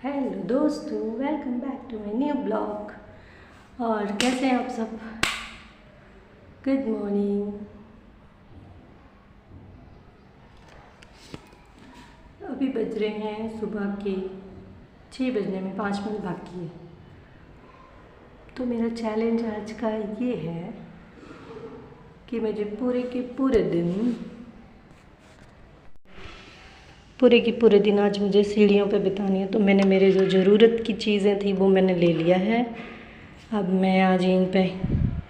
Hello दोस्तों, welcome back to my new blog. और कैसे हैं आप सब? Good morning. अभी बज रहे हैं सुबह के 6 बजने में 5 मिनट बाकी है। तो मेरा चैलेंज आज का ये है कि मुझे पूरे के पूरे दिन आज मुझे सीढ़ियों पे बितानी है। तो मैंने मेरे जो ज़रूरत की चीज़ें थी वो मैंने ले लिया है। अब मैं आज इन पे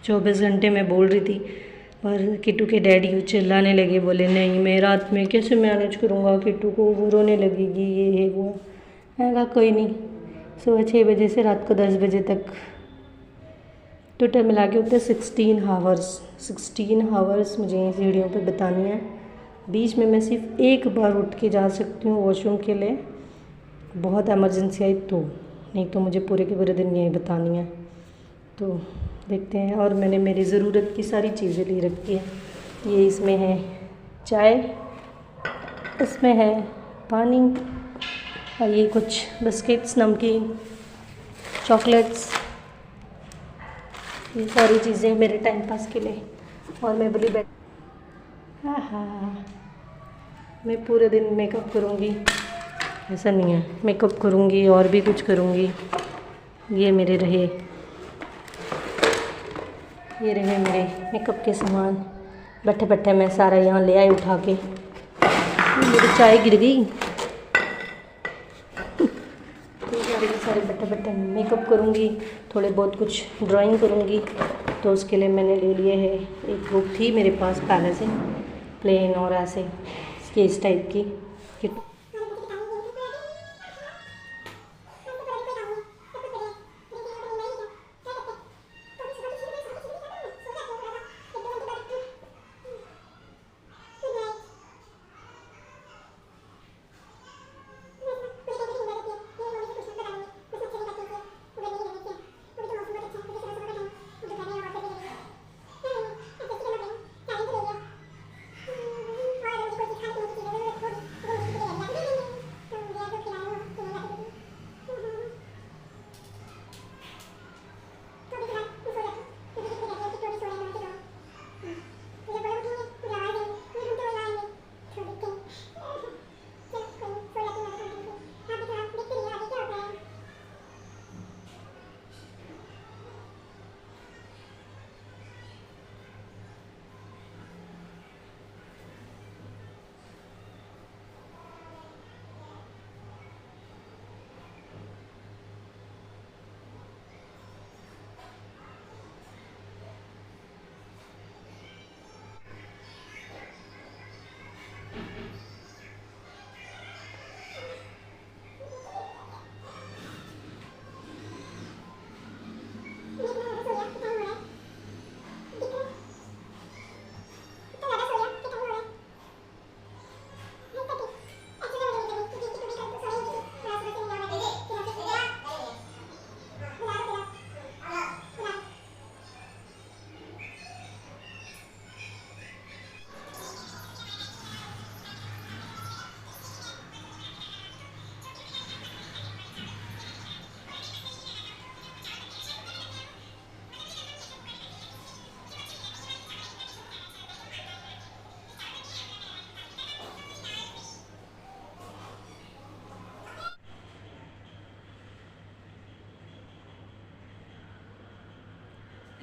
24 घंटे में बोल रही थी, और किट्टू के डैडी चिल्लाने लगे, बोले नहीं मैं रात में कैसे मैनेज करूँगा, किट्टू को वो रोने लगेगी, ये है वो है। मैंने कहा कोई नहीं, सुबह 6 बजे से रात को 10 बजे तक टोटल मिला के होते 16 हावर्स मुझे सीढ़ियों पे बितानी है। बीच में मैं सिर्फ एक बार उठ के जा सकती हूँ वॉशरूम के लिए, बहुत इमरजेंसी आई तो, नहीं तो मुझे पूरे के पूरे दिन यहीं बितानी है। तो देखते हैं। और मैंने मेरी ज़रूरत की सारी चीज़ें ले रखी है। ये इसमें है चाय, इसमें है पानी, और ये कुछ बिस्किट्स, नमकीन, चॉकलेट्स, ये सारी चीज़ें मेरे टाइम पास के लिए। और मैं बोली बैठ मैं पूरे दिन मेकअप करूँगी, ऐसा नहीं है, मेकअप करूँगी और भी कुछ करूँगी। ये रहे मेरे मेकअप के सामान, बैठे बैठे मैं सारा यहाँ ले आई उठा के। मेरी चाय गिर गई। तो सारे बैठे बैठे मेकअप करूँगी, थोड़े बहुत कुछ ड्राइंग करूँगी। तो उसके लिए मैंने ले लिए है, एक बुक थी मेरे पास पहले से, प्लेन और ऐसे स्केच टाइप की।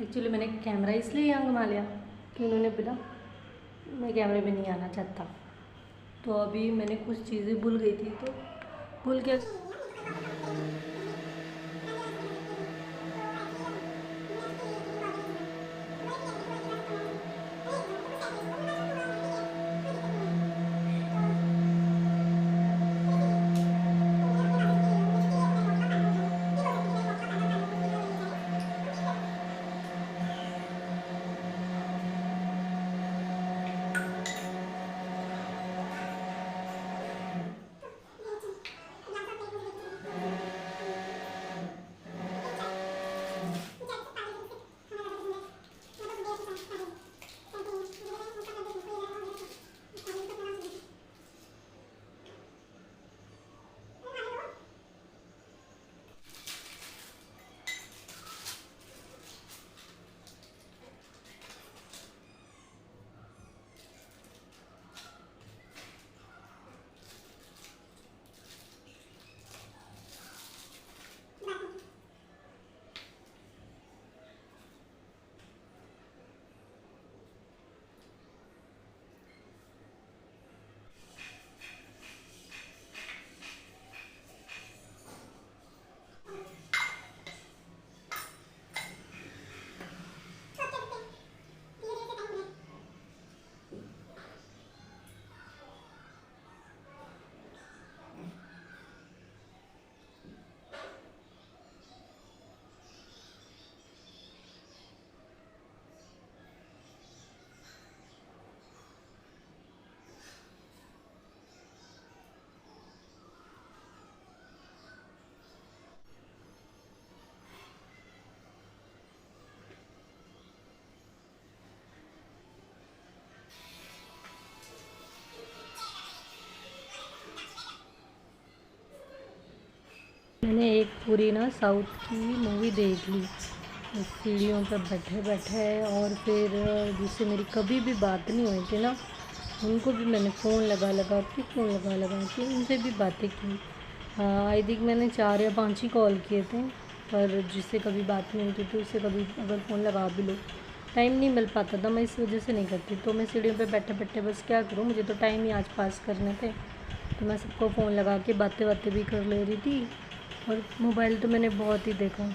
एक्चुअली मैंने कैमरा इसलिए यहाँ घुमा लिया कि उन्होंने बोला मैं कैमरे में नहीं आना चाहता। तो अभी मैंने कुछ चीज़ें भूल गई थी, तो भूल के मैंने एक पूरी ना साउथ की मूवी देख ली सीढ़ियों पर बैठे बैठे। और फिर जिससे मेरी कभी भी बात नहीं हुई थी ना, उनको भी मैंने फ़ोन लगा के उनसे भी बातें की। आई थिंक मैंने 4 या 5 ही कॉल किए थे, पर जिससे कभी बात नहीं होती थी उससे कभी अगर फ़ोन लगा भी लो, टाइम नहीं मिल पाता था, मैं इस वजह से नहीं करती। तो मैं सीढ़ियों पे बैठे बैठे बस क्या करूँ, मुझे तो टाइम ही आज पास करने थे, तो मैं सबको फ़ोन लगा के बातें भी कर ले रही थी। और मोबाइल तो मैंने बहुत ही देखा।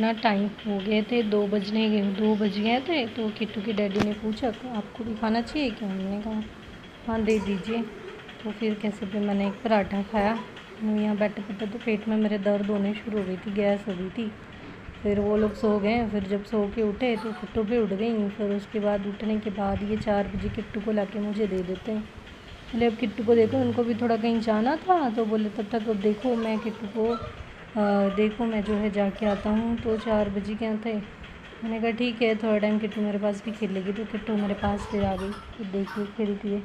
ना टाइम हो गए थे, 2 बज गए थे। तो किट्टू के डैडी ने पूछा आपको भी खाना चाहिए क्या, हमने कहा हाँ दे दीजिए। तो फिर कैसे भी मैंने एक पराठा खाया। यहाँ बैठे बैठे तो पेट में मेरे दर्द होने शुरू हो गई थी, गैस हो गई थी। फिर वो लोग सो गए, फिर जब सो के उठे तो किट्टू भी उठ गई। फिर उसके बाद उठने के बाद ये 4 बजे किट्टू को लाके मुझे दे देते हैं। बोले अब किट्टू को देखो, उनको भी थोड़ा कहीं जाना था, तो बोले तब तक अब देखो मैं किट्टू को देखो मैं जो है जाके आता हूँ। तो 4 बजे के थे। मैंने कहा ठीक है, थोड़ा टाइम किट्टू मेरे पास भी खेलेगी। तो किट्टू मेरे पास फिर आ गई, तो देखिए खेलती है।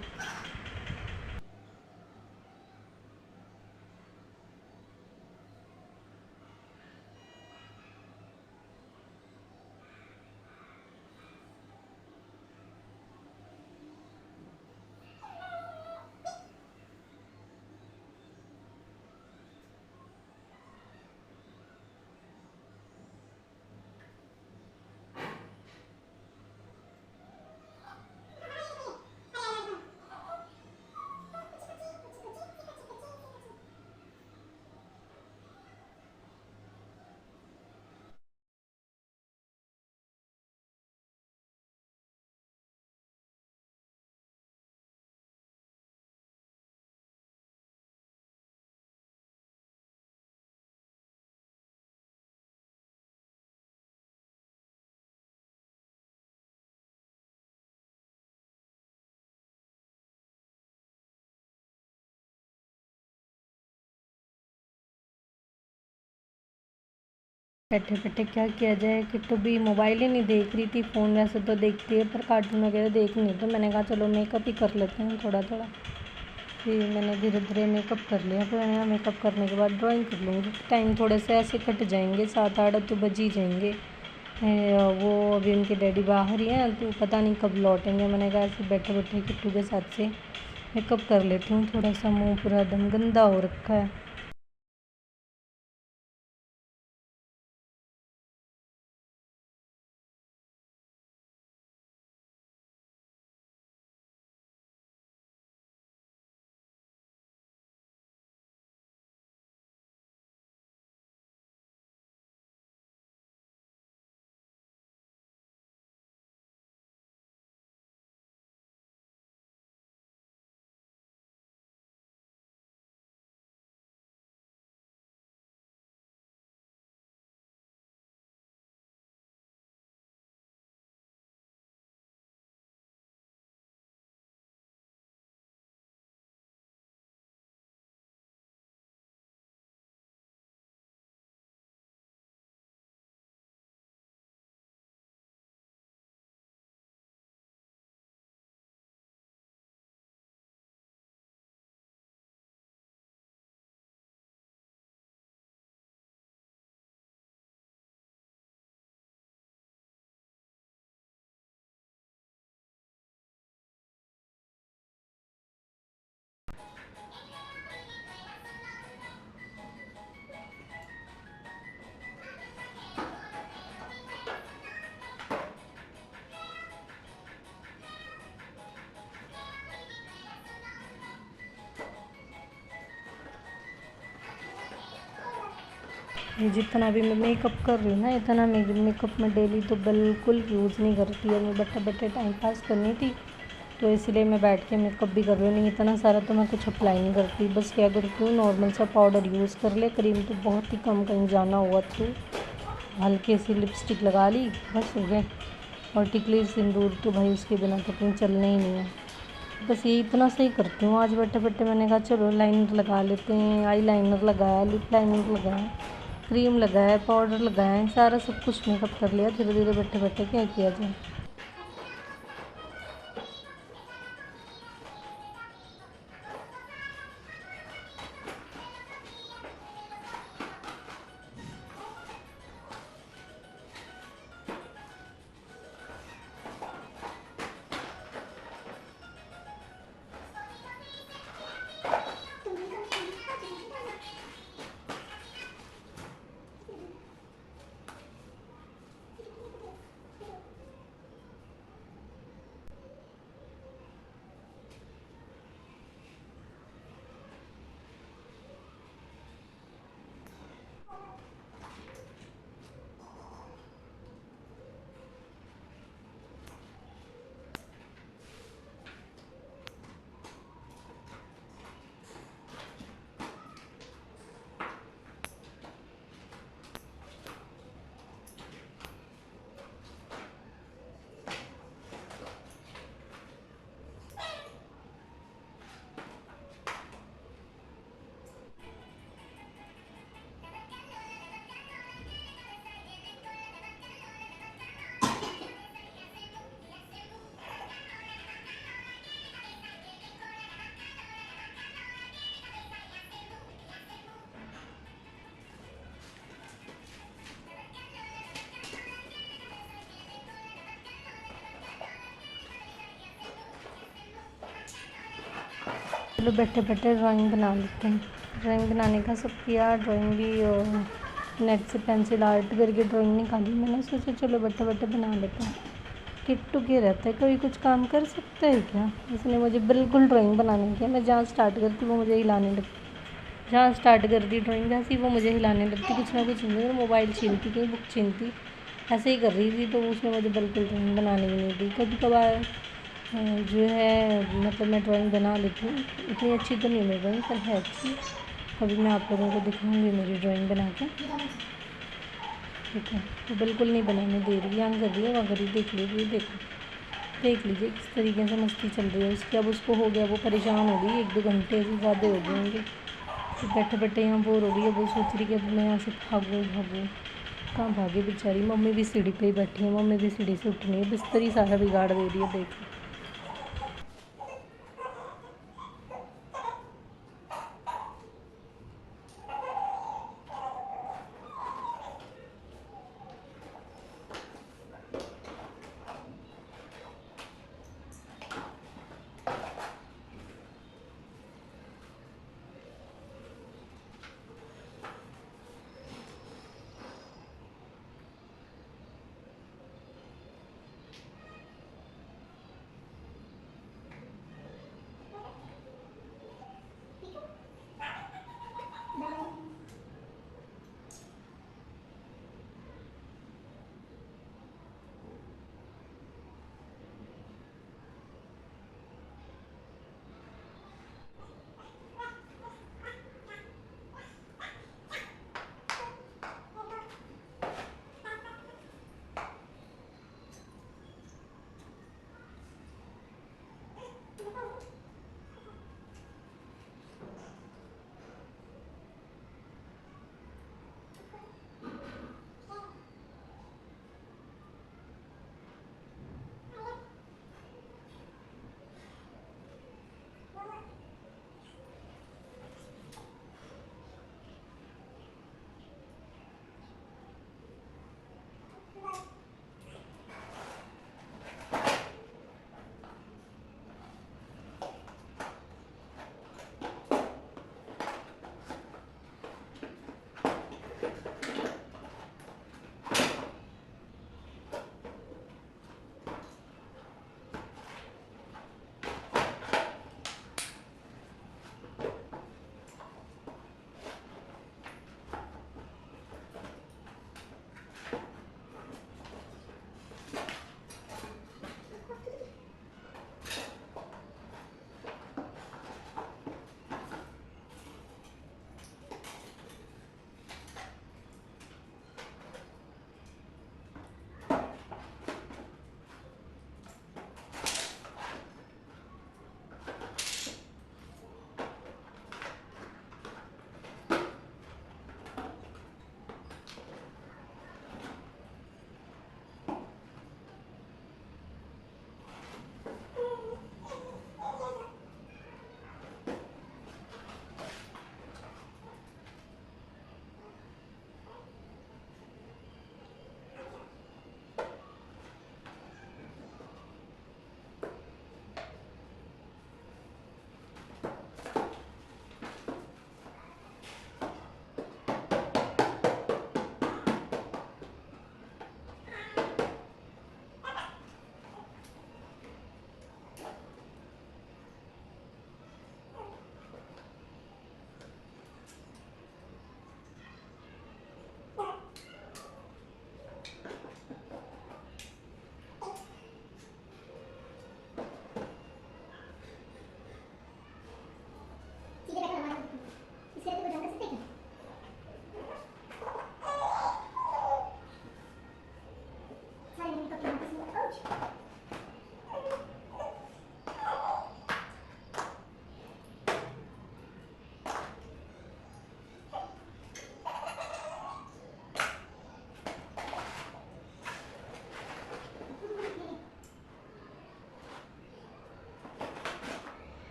बैठे बैठे क्या किया जाए, किट्टू भी मोबाइल ही नहीं देख रही थी, फ़ोन वैसे तो देखती है पर कार्टून वगैरह देख नहीं। तो मैंने कहा चलो मेकअप ही कर लेते हैं थोड़ा थोड़ा। फिर मैंने धीरे धीरे मेकअप कर लिया। फिर मैंने कहा मेकअप करने के बाद ड्राइंग कर लूँगी। टाइम थोड़े से ऐसे कट जाएंगे, 7-8 तो बज ही जाएंगे। वो अभी उनके डैडी बाहर ही हैं, तो पता नहीं कब लौटेंगे। मैंने कहा ऐसे बैठे बैठे किट्टू के साथ से मेकअप कर लेती हूँ, थोड़ा सा मुँह पूरा दम गंदा हो रखा है। ये जितना भी मैं मेकअप कर रही हूँ ना, इतना मेकअप मैं डेली तो बिल्कुल यूज़ नहीं करती है। मैं बैठे बैठे टाइम पास करनी थी तो इसलिए मैं बैठ के मेकअप भी कर रही हूँ। नहीं इतना सारा तो मैं कुछ अप्लाई नहीं करती, बस क्या करती हूँ नॉर्मल सा पाउडर यूज़ कर ले, क्रीम तो बहुत ही कम, कहीं जाना हुआ तो हल्की सी लिपस्टिक लगा ली, बस हो गए। और टिकली सिंदूर तो भाई उसके बिना तो कहीं चलना ही नहीं है। बस ये इतना सही करती हूँ। आज बैठे बैठे मैंने कहा चलो लाइनर लगा लेते हैं। आई लाइनर लगाया, लिप लाइनर लगाया, क्रीम लगाया, पाउडर लगाया, सारा सब कुछ मेकअप कर लिया। धीरे धीरे बैठे बैठे क्या किया जाए। चलो बैठे बैठे ड्राइंग बना लेते हैं। ड्राइंग बनाने का सब किया, ड्राइंग भी नेट से पेंसिल आर्ट करके ड्राइंग निकाली। मैंने सोचा चलो बैठे बैठे बना लेते हैं। किट्टू के रहता है, कभी कुछ काम कर सकता है क्या। इसने मुझे बिल्कुल ड्राइंग बनाने की, मैं जहाँ स्टार्ट करती वो मुझे हिलाने लगती, जहाँ स्टार्ट कर दी ड्राइंग जैसी वो मुझे हिलाने लगती, कुछ ना कुछ नहीं, मोबाइल छीनती, कहीं बुक छीनती, ऐसे ही कर रही थी। तो उसने मुझे बिल्कुल ड्राइंग बनाने ही नहीं दी। कभी कभार जो है मतलब मैं ड्राइंग बना लेती हूँ, इतनी अच्छी तो नहीं है ड्राइंग पर है अच्छी। कभी मैं आप लोगों को दिखाऊंगी मेरी ड्राइंग बना के, ठीक है। तो बिल्कुल नहीं बनाने दे रही, यहाँ कर रही है वहाँ कर रही, देख लीजिए, देखो देख लीजिए किस तरीके से मस्ती चल रही है उसकी। अब उसको हो गया, वो परेशान हो गई, 1-2 घंटे से ज़्यादा हो गए होंगे तो बैठे बैठे यहाँ बोर हो रही है। वो सोच रही कि अब मैं यहाँ से भागूँ भागूँ, कहाँ भागे बेचारी। मम्मी भी सीढ़ी पे ही बैठी है, मम्मी भी सीढ़ी से उठनी है, बिस्तर ही सारा बिगाड़ दे रही है, देखो।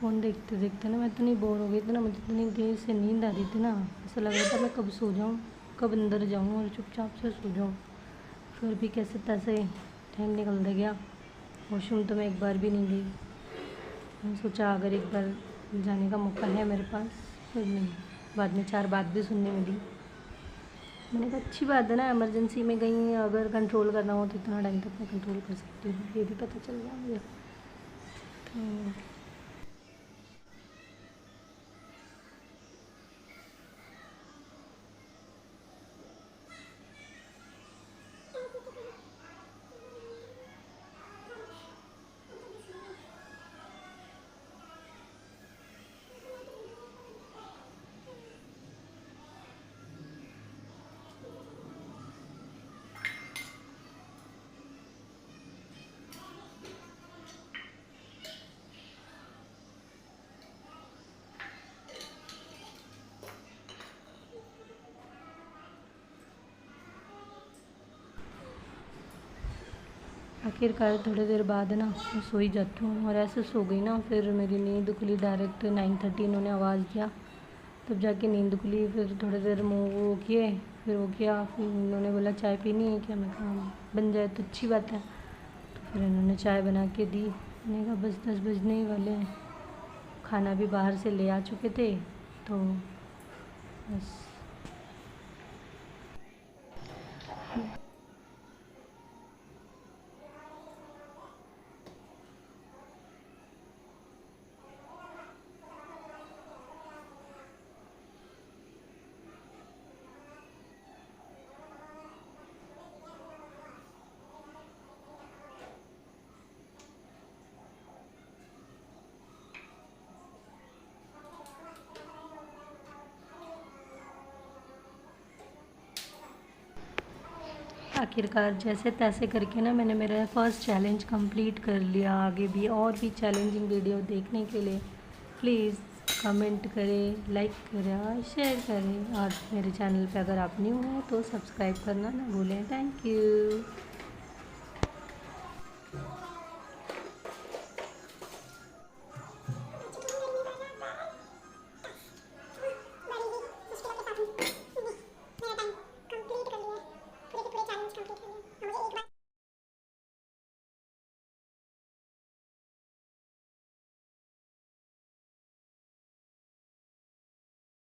फ़ोन देखते देखते ना मैं इतनी बोर हो गई थी ना, मुझे इतनी देर से नींद आ रही थी ना, ऐसा लग रहा था मैं कब सो जाऊँ, कब अंदर जाऊँ और चुपचाप से सो जाऊँ। फिर भी कैसे तैसे टाइम निकल गया। वॉशरूम तो मैं एक बार भी नहीं गई। मैंने सोचा अगर एक बार जाने का मौका है मेरे पास, फिर नहीं। बाद में 4 बात भी सुनने मिली। मैंने कहा अच्छी बात है ना, इमरजेंसी में कहीं अगर कंट्रोल करना हो तो इतना टाइम तक मैं कंट्रोल कर सकती हूँ, ये भी पता चल गया मुझे। तो आखिरकार थोड़ी देर बाद ना मैं सो ही जाती हूँ, और ऐसे सो गई ना, फिर मेरी नींद खुली डायरेक्ट 9:30 इन्होंने आवाज़ दिया, तब जाके नींद खुली। फिर थोड़ी देर मुँह वो किए, फिर वो किया, फिर उन्होंने बोला चाय पीनी है क्या, मैं कहा बन जाए तो अच्छी बात है। तो फिर इन्होंने चाय बना के दी। मैंने कहा बस 10 बजने ही वाले हैं, खाना भी बाहर से ले आ चुके थे, तो बस। आखिरकार जैसे तैसे करके ना मैंने मेरा फर्स्ट चैलेंज कंप्लीट कर लिया। आगे भी और भी चैलेंजिंग वीडियो देखने के लिए प्लीज़ कमेंट करें, लाइक करें और शेयर करें। और मेरे चैनल पे अगर आप न्यू हैं तो सब्सक्राइब करना ना भूलें। Thank you.